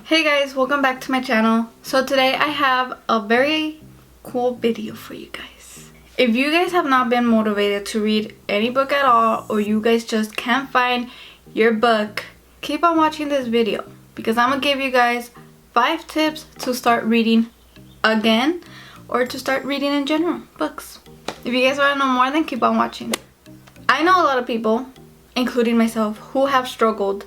Hey guys, welcome back to my channel. So today I have a very cool video for you guys. If you guys have not been motivated to read any book at all, or you guys just can't find your book, keep on watching this video because I'm gonna give you guys 5 tips to start reading again or to start reading in general, books. If you guys want to know more, then keep on watching. I know a lot of people, including myself, who have struggled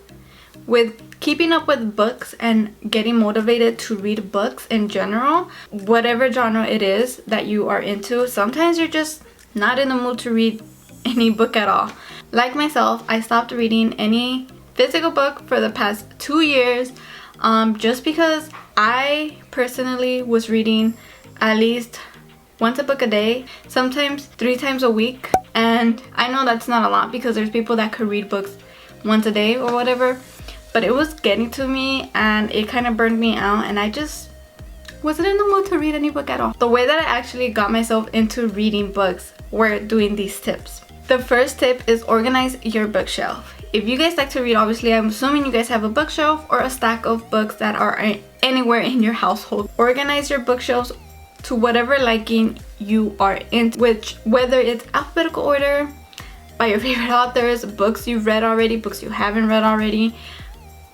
with keeping up with books and getting motivated to read books in general, whatever genre it is that you are into. Sometimes you're just not in the mood to read any book at all. Like myself, I stopped reading any physical book for the past 2 years just because I personally was reading at least once a book a day, sometimes 3 times a week. And I know that's not a lot because there's people that could read books once a day or whatever, but it was getting to me and it kind of burned me out and I just wasn't in the mood to read any book at all. The way that I actually got myself into reading books were doing these tips. The first tip is organize your bookshelf. If you guys like to read, obviously I'm assuming you guys have a bookshelf or a stack of books that are anywhere in your household. Organize your bookshelves to whatever liking you are in, whether it's alphabetical order, by your favorite authors, books you've read already, books you haven't read already,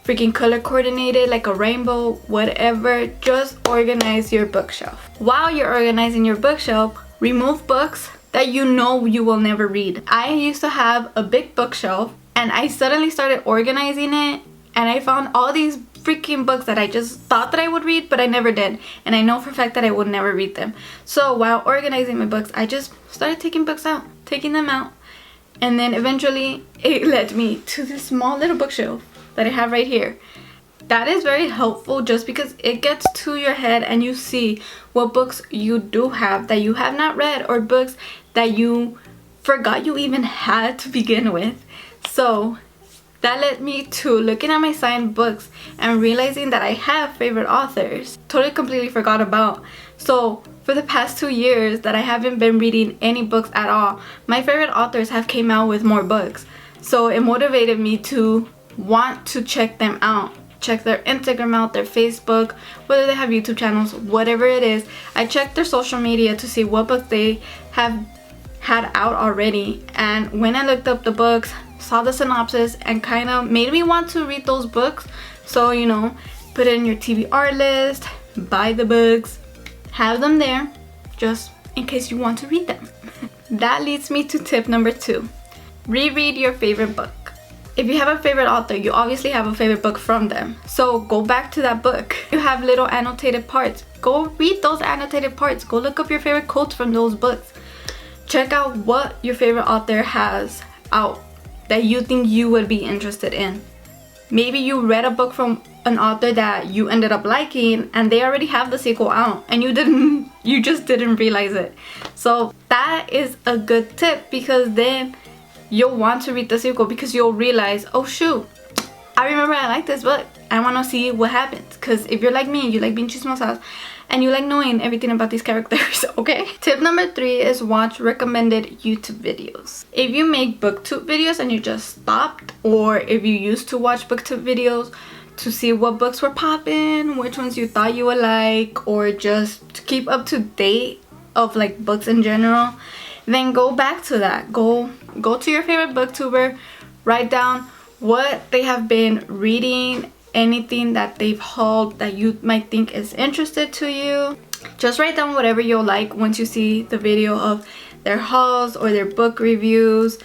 freaking color coordinated like a rainbow, whatever. Just organize your bookshelf. While you're organizing your bookshelf, remove books that you know you will never read. I used to have a big bookshelf and I suddenly started organizing it and I found all these freaking books that I just thought that I would read but I never did, and I know for a fact that I would never read them. So while organizing my books, I just started taking them out, and then eventually it led me to this small little bookshelf that I have right here. That is very helpful just because it gets to your head and you see what books you do have that you have not read, or books that you forgot you even had to begin with. So that led me to looking at my signed books and realizing that I have favorite authors totally completely forgot about. So for the past 2 years that I haven't been reading any books at all, my favorite authors have came out with more books. So it motivated me to want to check them out, check their Instagram out, their Facebook, whether they have YouTube channels, whatever it is. I checked their social media to see what books they have had out already, and when I looked up the books, saw the synopsis, and kind of made me want to read those books. So, you know, put it in your TBR list, buy the books, have them there just in case you want to read them. That leads me to tip number 2. Reread your favorite book. If you have a favorite author, you obviously have a favorite book from them. So go back to that book. You have little annotated parts. Go read those annotated parts. Go look up your favorite quotes from those books. Check out what your favorite author has out that you think you would be interested in. Maybe you read a book from an author that you ended up liking and they already have the sequel out and you just didn't realize it. So that is a good tip, because then you'll want to read the sequel because you'll realize, oh shoot, I remember I like this book. I want to see what happens. Because if you're like me, you like being chismosas and you like knowing everything about these characters, okay? Tip number 3 is watch recommended YouTube videos. If you make booktube videos and you just stopped, or if you used to watch booktube videos to see what books were popping, which ones you thought you would like, or just to keep up to date of like books in general, then go back to that. Go to your favorite booktuber, write down what they have been reading, anything that they've hauled that you might think is interested to you. Just write down whatever you'll like once you see the video of their hauls or their book reviews,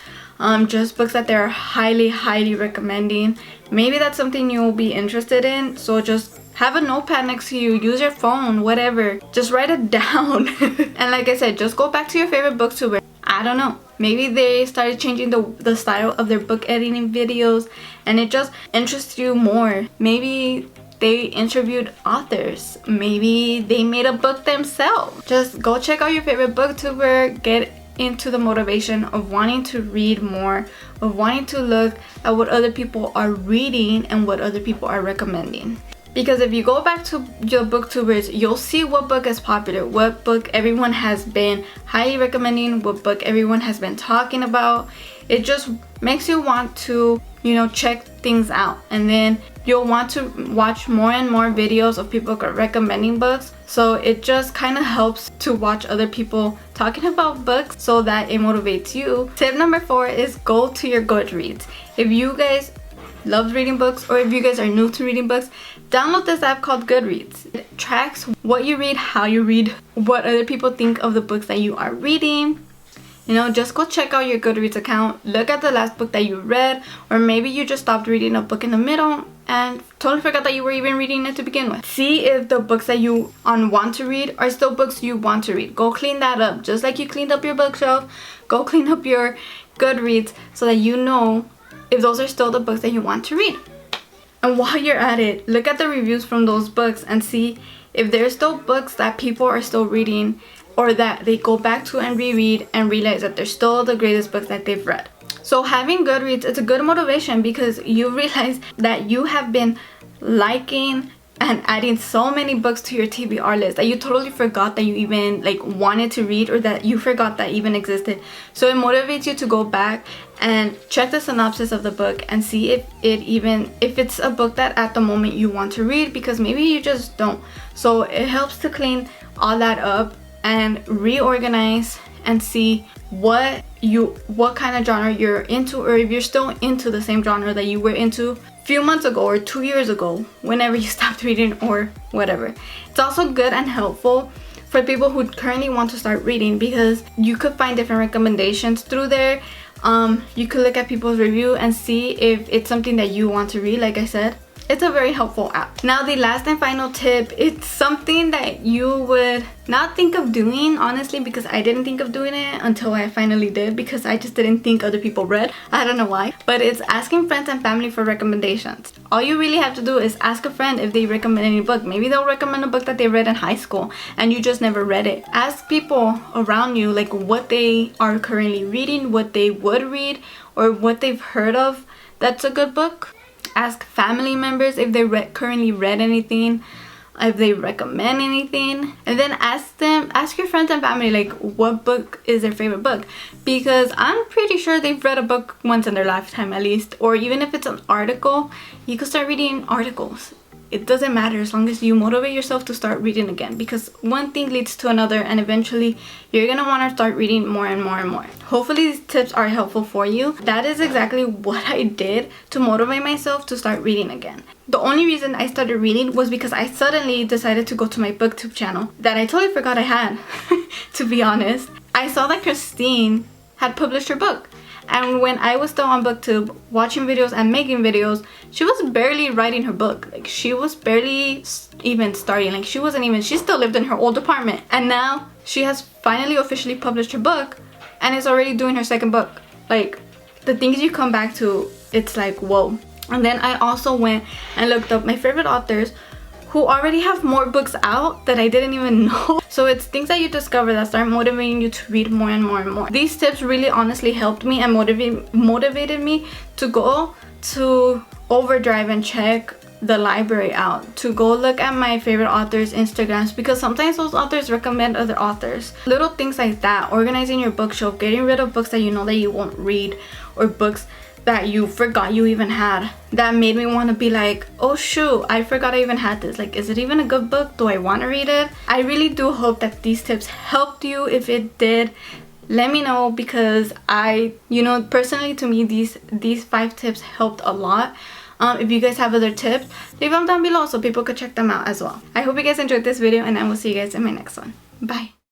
just books that they're highly recommending. Maybe that's something you'll be interested in, so just have a notepad next to you, use your phone, whatever, just write it down. And like I said, just go back to your favorite booktuber. I don't know, maybe they started changing the style of their book editing videos and it just interests you more. Maybe they interviewed authors, maybe they made a book themselves. Just go check out your favorite booktuber, get into the motivation of wanting to read more, of wanting to look at what other people are reading and what other people are recommending. Because if you go back to your booktubers, you'll see what book is popular, what book everyone has been highly recommending, what book everyone has been talking about. It just makes you want to, you know, check things out. And then you'll want to watch more and more videos of people recommending books. So it just kind of helps to watch other people talking about books so that it motivates you. Tip number 4 is go to your Goodreads. If you guys love reading books, or if you guys are new to reading books, download this app called Goodreads. It tracks what you read, how you read, what other people think of the books that you are reading. You know, just go check out your Goodreads account, look at the last book that you read, or maybe you just stopped reading a book in the middle and totally forgot that you were even reading it to begin with. See if the books that you want to read are still books you want to read. Go clean that up. Just like you cleaned up your bookshelf, go clean up your Goodreads so that you know if those are still the books that you want to read. And while you're at it, look at the reviews from those books and see if there's still books that people are still reading, or that they go back to and reread and realize that they're still the greatest books that they've read. So having Goodreads, it's a good motivation because you realize that you have been liking and adding so many books to your TBR list that you totally forgot that you even wanted to read, or that you forgot that even existed. So it motivates you to go back and check the synopsis of the book and see if it's a book that at the moment you want to read, because maybe you just don't. So it helps to clean all that up and reorganize and see what kind of genre you're into, or if you're still into the same genre that you were into a few months ago or 2 years ago, whenever you stopped reading or whatever. It's also good and helpful for people who currently want to start reading, because you could find different recommendations through there. You could look at people's review and see if it's something that you want to read. Like I said, it's a very helpful app. Now the last and final tip, it's something that you would not think of doing, honestly, because I didn't think of doing it until I finally did, because I just didn't think other people read. I don't know why, but it's asking friends and family for recommendations. All you really have to do is ask a friend if they recommend any book. Maybe they'll recommend a book that they read in high school and you just never read it. Ask people around you what they are currently reading, what they would read, or what they've heard of that's a good book. Ask family members if they currently read anything, if they recommend anything, and then ask your friends and family what book is their favorite book, because I'm pretty sure they've read a book once in their lifetime at least. Or even if it's an article, you can start reading articles. It doesn't matter as long as you motivate yourself to start reading again, because one thing leads to another and eventually you're gonna want to start reading more and more and more. Hopefully these tips are helpful for you. That is exactly what I did to motivate myself to start reading again. The only reason I started reading was because I suddenly decided to go to my booktube channel that I totally forgot I had. To be honest, I saw that Christine had published her book. And when I was still on booktube watching videos and making videos, she was barely writing her book. She was barely even starting. She still lived in her old apartment. And now she has finally officially published her book and is already doing her second book. The things you come back to, it's whoa. And then I also went and looked up my favorite authors who already have more books out that I didn't even know. So it's things that you discover that start motivating you to read more and more and more. These tips really honestly helped me and motivated me to go to Overdrive and check the library out, to go look at my favorite authors' Instagrams, because sometimes those authors recommend other authors. Little things like that, organizing your bookshelf, getting rid of books that you know that you won't read, or books that you forgot you even had, that made me want to be oh shoot, I forgot I even had this. Is it even a good book? Do I want to read it? I really do hope that these tips helped you. If it did, let me know, because personally to me these 5 tips helped a lot. If you guys have other tips, leave them down below so people could check them out as well. I hope you guys enjoyed this video, and I will see you guys in my next one. Bye.